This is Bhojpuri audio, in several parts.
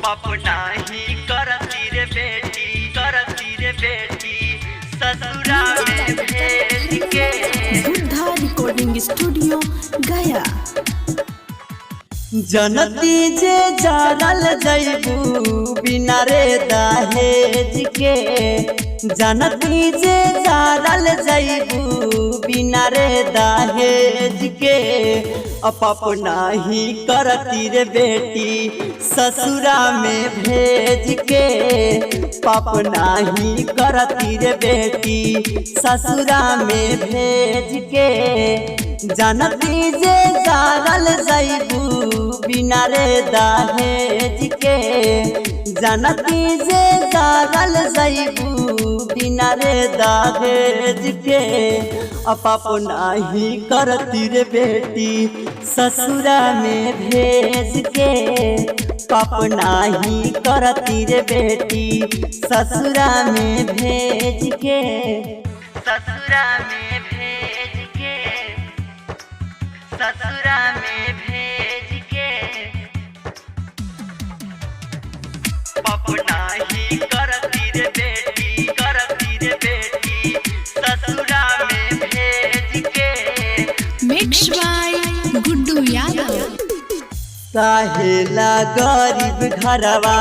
अपना ही करती रे बेटी ससुरा में भेज के। बुद्धा रिकॉर्डिंग स्टूडियो गया। जनती जे जारल जैबू बिना रे दहेज के, जनती जे जारल जैबू बिना रे दहेज के। अपना ही करती रे बेटी ससुरा में भेज के, अपना ही करती रे बेटी ससुरा में भेज के। जनती जे जारल जैबू बिना रे दहेज के, जनती जे जारल जैबू बिना रे दहेज के। अपना ही करती रे बेटी ससुरा में भेज के, अपना ही करती रे बेटी ससुरा में भेज के, ससुरा में भेज के, ससुरा में भेज के। अपना ही करती रे बेटी ससुरा में भेज के। Mix by Guddu Yadav. काहेला गरीब घरवा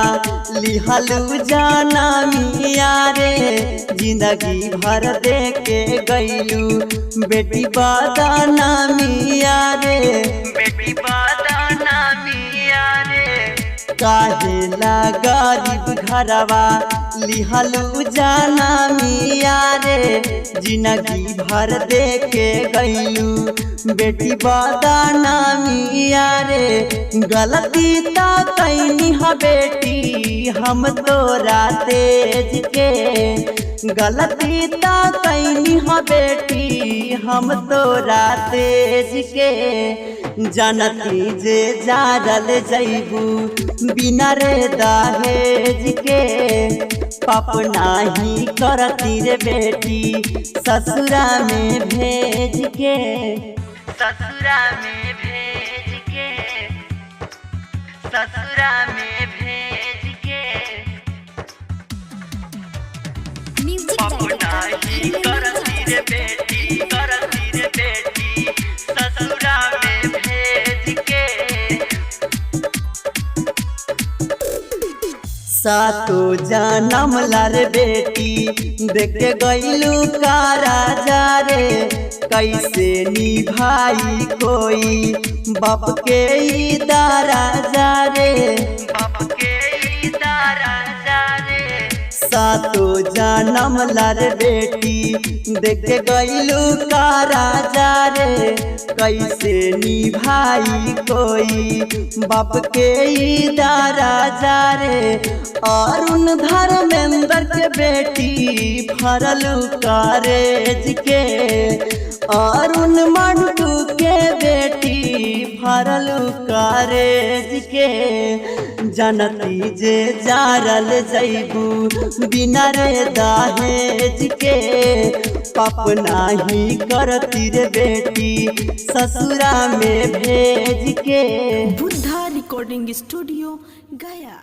लिहलू जाना मिया रे, जिंदगी भर दे के गईलू बेटी बदाना मिया रे, बेटी बदाना मिया रे। काहेला गरीब घरवा लिहलू जाना मिया रे, जिंदगी भर दे के गईलू बेटी बदाना मिया रे। गलती ता कैनी हा बेटी हम तोरा तेज के, गलती ता कैनी हा बेटी हम तोरा तेज के। जनती जे जारल जैबू बिना रे दहेज के, अपना ही करती रे बेटी ससुरा में भेज के, ससुरा में भेज के, ससुरा में भेज के। अपना ही करती रे बेटी ससुरा में भेज के। सातो जन्म लार बेटी देख गईलू का राजा रे, कैसे निभाई कोई बाप के दराजा रे, बाप के दराजा रे। सातो जन्म लार बेटी देख गईलू का राजा रे, कैसे निभाई कोई बाप के दराजा रे। अरुण धर्मेंद्र के बेटी फरलू कॉलेज के, अरुण मंटू के बेटी फरलू कॉलेज के। जनती जे जारल जैबू बिना रे दहेज के, अपना ही करती रे बेटी ससुरा में भेज के। बुद्धा रिकॉर्डिंग स्टूडियो गया।